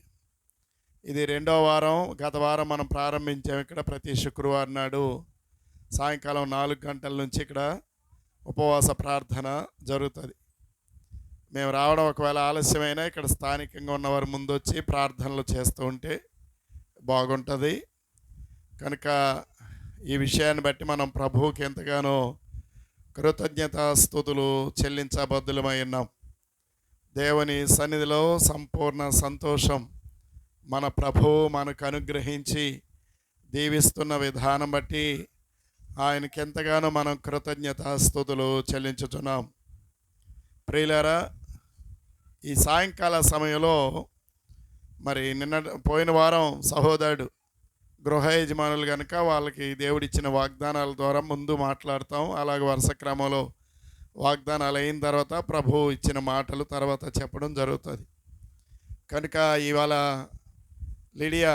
ఇది 2వ వారం. గత వారం మనం ప్రారంభించాం. ఇక్కడ ప్రతి శుక్రవారం నాడు సాయంకాలం 4 గంటల నుంచి ఇక్కడ ఉపవాస ప్రార్థన జరుగుతుంది. మేము రావడం ఒకవేళ ఆలస్యమైనా ఇక్కడ స్థానికంగా ఉన్నవారు ముందు వచ్చి ప్రార్థనలు చేస్తూ ఉంటే బాగుంటుంది. కనుక ఈ విషయాన్ని బట్టి మనం ప్రభువుకి ఎంతగానో కృతజ్ఞతాస్తుతులు చెల్లించబద్దులమై ఉన్నాం. దేవుని సన్నిధిలో సంపూర్ణ సంతోషం మన ప్రభువు మనకు అనుగ్రహించి దీవిస్తున్న విధానం బట్టి ఆయనకి ఎంతగానో మనం కృతజ్ఞతాస్తుతులు చెల్లించుచున్నాం. ప్రియులారా, ఈ సాయంకాల సమయంలో మరి పోయిన వారం సహోదరుడు గృహ యజమానులు కనుక వాళ్ళకి దేవుడిచ్చిన వాగ్దానాల ద్వారా ముందు మాట్లాడతాం. అలాగే వరుస క్రమంలో వాగ్దానాలు అయిన తర్వాత ప్రభువు ఇచ్చిన మాటలు తర్వాత చెప్పడం జరుగుతుంది. కనుక ఇవాళ లిడియా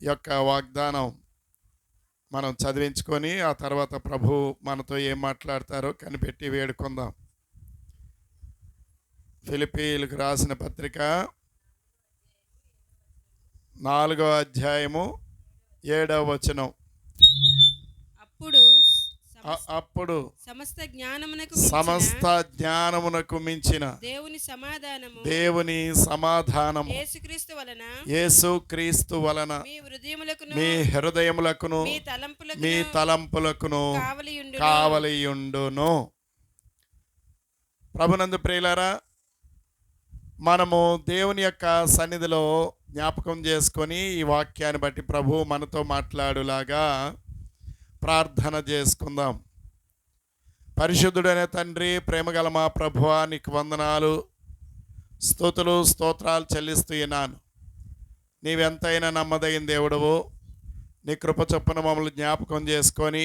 యొక్క వాగ్దానం మనం చదివించుకొని ఆ తర్వాత ప్రభు మనతో ఏం మాట్లాడతారో కనిపెట్టి వేడుకుందాం. ఫిలిప్పీయులకు రాసిన పత్రిక 4వ అధ్యాయము 7వ వచనం. అప్పుడు సమస్త జ్ఞానమునకు మించిన దేవుని సమాధానము యేసుక్రీస్తు వలన మీ హృదయములకును మీ తలంపులకును కావలియుండును. ప్రభునందు ప్రియులారా, మనము దేవుని యొక్క సన్నిధిలో జ్ఞాపకం చేసుకొని ఈ వాక్యాన్ని బట్టి ప్రభు మనతో మాట్లాడులాగా ప్రార్థన చేసుకుందాం. పరిశుద్ధుడైన తండ్రి, ప్రేమగల మా ప్రభువా, నీకు వందనాలు, స్తుతులు, స్తోత్రాలు చెల్లిస్తూ ఉన్నాను. నీవెంతైనా నమ్మదగిన దేవుడవు. నీ కృప చొప్పున మమ్మల్ని జ్ఞాపకం చేసుకొని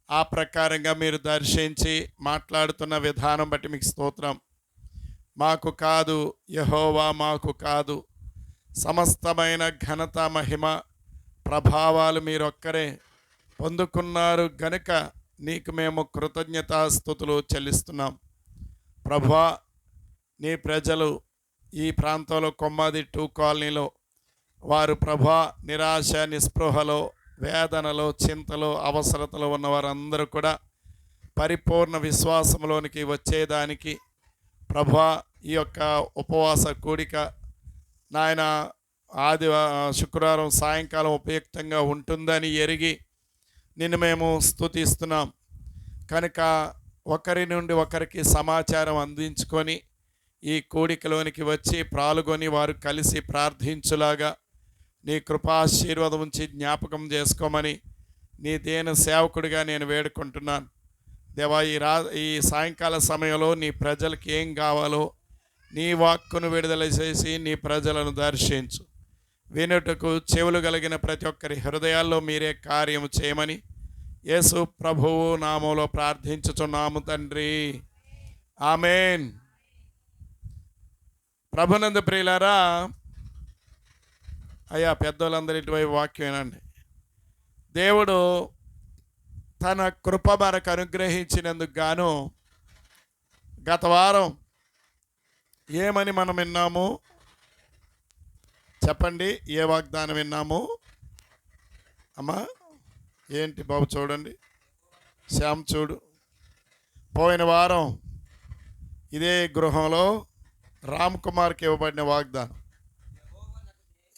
ఆ ప్రకారంగా మీరు దర్శించి మాట్లాడుతున్న విధానం బట్టి మీకు స్తోత్రం. మాకు కాదు, యెహోవా మాకు కాదు. సమస్తమైన ఘనత, మహిమ, ప్రభావాలు మీరొక్కరే పొందుకున్నారు గనుక నీకు మేము కృతజ్ఞతాస్తుతులు చెల్లిస్తున్నాం. ప్రభువా, నీ ప్రజలు ఈ ప్రాంతంలో కొమ్మాది 2 కాలనీలో వారు ప్రభువా నిరాశ, నిస్పృహలో, వేదనలో, చింతలో, అవసరతలో ఉన్న వారందరూ కూడా పరిపూర్ణ విశ్వాసంలోనికి వచ్చేదానికి ప్రభువా ఈ యొక్క ఉపవాస కూడిక నాయన శుక్రవారం సాయంకాలం ఉపయుక్తంగా ఉంటుందని ఎరిగి నిన్ను మేము స్తుతిస్తున్నాం. కనుక ఒకరి నుండి ఒకరికి సమాచారం అందించుకొని ఈ కూడికలోనికి వచ్చి పాల్గొని వారు కలిసి ప్రార్థించులాగా నీ కృపాశీర్వాదం ఉంచి జ్ఞాపకం చేసుకోమని నీ దేన సేవకుడిగా నేను వేడుకుంటున్నాను. దేవా, ఈ సాయంకాల సమయంలో నీ ప్రజలకి ఏం కావాలో నీ వాక్కును విడుదల చేసి నీ ప్రజలను దర్శించు. వినుటకు చెవులు కలిగిన ప్రతి ఒక్కరి హృదయాల్లో మీరే కార్యం చేయమని యేసు ప్రభువు నామంలో ప్రార్థించుచున్నాము తండ్రి, ఆమేన్. ప్రభునందు ప్రియులారా, అయ్యా పెద్దోళ్ళందరూ ఇటువైపు వాక్యం వినండి. దేవుడు తన కృప మనకు అనుగ్రహించినందుకు గాను గత వారం ఏమని మనం విన్నాము చెప్పండి? ఏ వాగ్దానం విన్నాము అమ్మా? ఏంటి బాబు, చూడండి, శ్యామ్ చూడు. పోయిన వారం ఇదే గృహంలో రామ్ కుమార్కి ఇవ్వబడిన వాగ్దానం,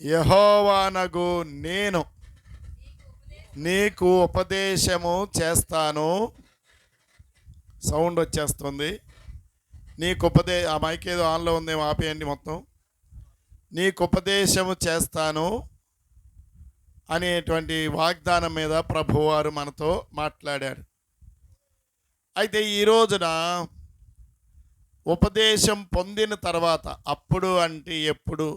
యెహోవానగు నేను నీకు ఉపదేశము చేస్తాను. సౌండ్ వచ్చేస్తుంది. నీకు ఆ మైక్ ఏదో ఆన్లో ఉందేమో ఆపేయండి మొత్తం. నీకు ఉపదేశము చేస్తాను అనేటువంటి వాగ్దానం మీద ప్రభువారు మనతో మాట్లాడారు. అయితే ఈ రోజున ఉపదేశం పొందిన తర్వాత, అప్పుడు అంటే ఎప్పుడు?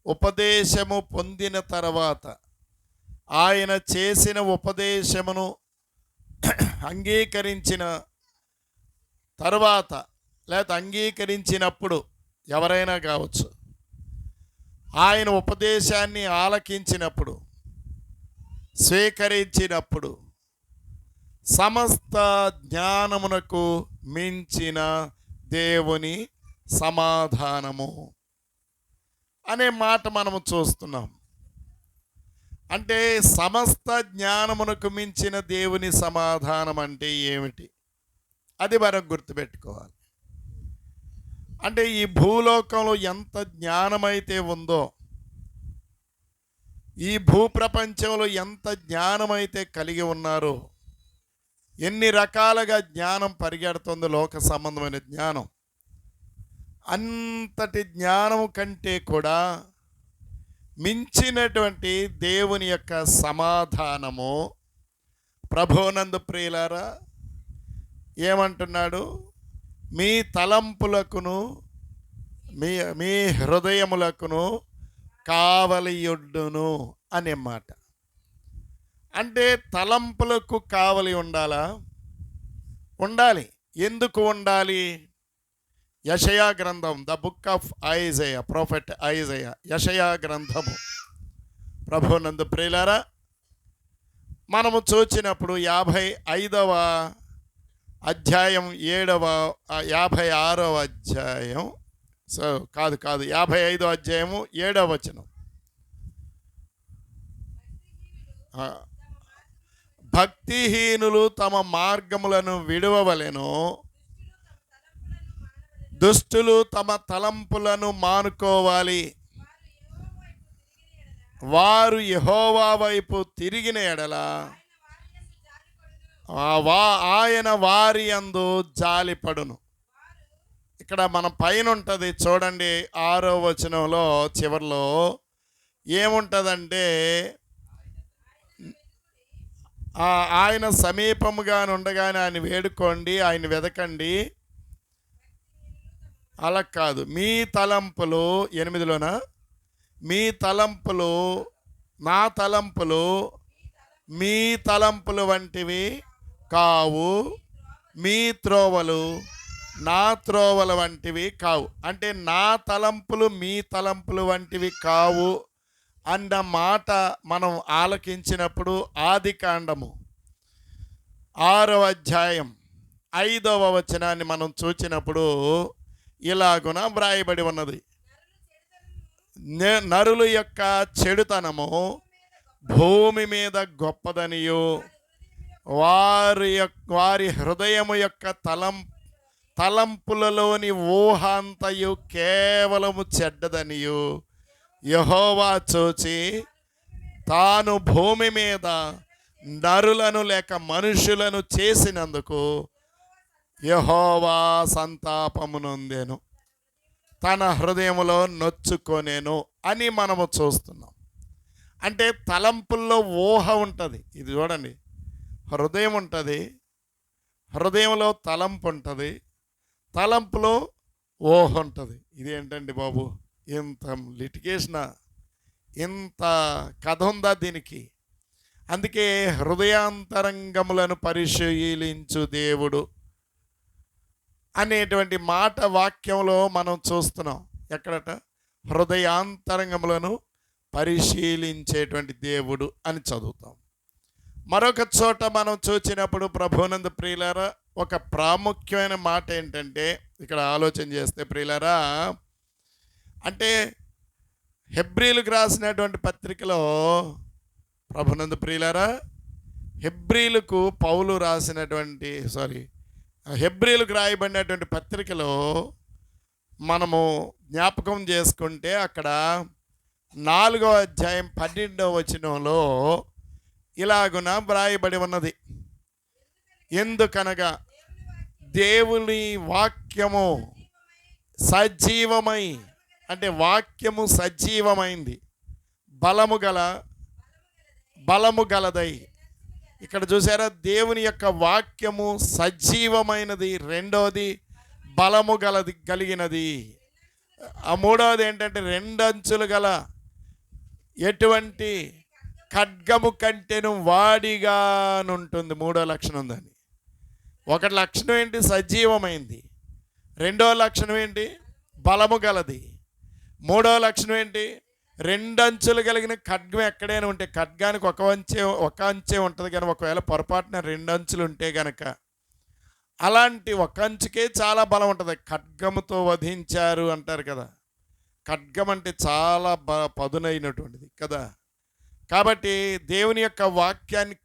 ఉపదేశము పొందిన తర్వాత ఆయన చేసిన ఉపదేశమును అంగీకరించిన తర్వాత, లేకపోతే అంగీకరించినప్పుడు, ఎవరైనా కావచ్చు, ఆయన ఉపదేశాన్ని ఆలకించినప్పుడు, స్వీకరించినప్పుడు సమస్త జ్ఞానమునకు మించిన దేవుని సమాధానము అనే మాట మనము చూస్తున్నాం. అంటే సమస్త జ్ఞానమునకు మించిన దేవుని సమాధానం అంటే ఏమిటి? అది మనం గుర్తుపెట్టుకోవాలి. అంటే ఈ భూలోకంలో ఎంత జ్ఞానమైతే ఉందో, ఈ భూప్రపంచంలో ఎంత జ్ఞానమైతే కలిగి ఉన్నారో, ఎన్ని రకాలుగా జ్ఞానం పరిగెడుతుందో, లోక సంబంధమైన జ్ఞానం, అంతటి జ్ఞానం కంటే కూడా మించినటువంటి దేవుని యొక్క సమాధానము ప్రభువునందు ప్రియులారా ఏమంటున్నాడు? మీ తలంపులకును మీ హృదయములకును కావలియుడ్డును అనే మాట. అంటే తలంపులకు కావలి ఉండాలా? ఉండాలి. ఎందుకు ఉండాలి? యెషయా గ్రంథం, the book of Isaiah, prophet Isaiah, యెషయా గ్రంథము ప్రభువునందు ప్రియులారా మనము చూచినప్పుడు 55వ అధ్యాయం 56వ అధ్యాయం, కాదు 55వ అధ్యాయము 7వ వచనం. భక్తిహీనులు తమ మార్గములను విడువవలెను, దుష్టులు తమ తలంపులను మానుకోవాలి. వారు యెహోవా వైపు తిరిగిన ఎడల ఆయన వారి యందు జాలిపడును. ఇక్కడ మన పైన ఉంటుంది చూడండి, 6వ వచనంలో చివరిలో ఏముంటుందంటే, ఆయన సమీపముగా ఉండగానే ఆయన వేడుకోండి, ఆయన వెదకండి. అలా కాదు, మీ తలంపులు 8లోన, మీ తలంపులు నా తలంపులు మీ తలంపులు వంటివి కావు, మీ త్రోవలు నా త్రోవల వంటివి కావు. అంటే నా తలంపులు మీ తలంపులు వంటివి కావు అన్న మాట మనం ఆలకించినప్పుడు ఆదికాండము 6వ అధ్యాయం 5వ వచనాన్ని మనం చూచినప్పుడు ఇలాగున వ్రాయబడి ఉన్నది. నరుల యొక్క చెడుతనము భూమి మీద గొప్పదనియు వారి హృదయము యొక్క తలంపులలోని ఊహ అంతయు కేవలము చెడ్డదనియు యెహోవా చూచి తాను భూమి మీద నరులను లేక మనుషులను చేసినందుకు యెహోవా సంతాపము నొందెను, తన హృదయములో నొచ్చుకొనేను అని మనము చూస్తున్నాం. అంటే తలంపుల్లో ఊహ ఉంటుంది. ఇది చూడండి, హృదయం ఉంటుంది, హృదయంలో తలంపు ఉంటుంది, తలంపులో ఊహ ఉంటుంది. ఇదేంటండి బాబు, ఇంత లిటిగేషనా, ఇంత కథ ఉందా దీనికి? అందుకే హృదయాంతరంగములను పరిశీలించు దేవుడు అనేటువంటి మాట వాక్యంలో మనం చూస్తున్నాం. ఎక్కడట? హృదయాంతరంగములను పరిశీలించేటువంటి దేవుడు అని చదువుతాం. మరొక చోట మనం చూసినప్పుడు ప్రభువునందు ప్రియులారా ఒక ప్రాముఖ్యమైన మాట ఏంటంటే, ఇక్కడ ఆలోచన చేస్తే ప్రియులారా, అంటే హెబ్రీలకు రాసినటువంటి పత్రికలో ప్రభునందు ప్రియులారా హెబ్రీలకు పౌలు రాసినటువంటి హెబ్రీలకు రాయబడినటువంటి పత్రికలో మనము జ్ఞాపకం చేసుకుంటే అక్కడ 4వ అధ్యాయం 12వ వచనంలో ఇలాగున వ్రాయబడి ఉన్నది. ఎందుకనగా దేవుని వాక్యము సజీవమై, అంటే వాక్యము సజీవమైంది, బలము గలదై. ఇక్కడ చూసారా, దేవుని యొక్క వాక్యము సజీవమైనది, రెండోది బలము కలిగినది, ఆ మూడవది ఏంటంటే 2 అంచులు గల ఎటువంటి ఖడ్గము కంటేను వాడిగానుంటుంది. 3వ లక్షణం దాన్ని. ఒకటి లక్షణం ఏంటి? సజీవమైంది. 2వ లక్షణం ఏంటి? బలము గలది. 3వ లక్షణం ఏంటి? 2 అంచులు కలిగిన ఖడ్గం ఎక్కడైనా ఉంటే, ఖడ్గానికి ఒక అంచే ఉంటుంది, కానీ ఒకవేళ పొరపాటున 2 అంచులు ఉంటే కనుక అలాంటి ఒక అంచుకే చాలా బలం ఉంటుంది. ఖడ్గముతో వధించారు అంటారు కదా. ఖడ్గం అంటే చాలా పదునైనటువంటిది కదా. కాబట్టి దేవుని యొక్క వాక్యాన్ని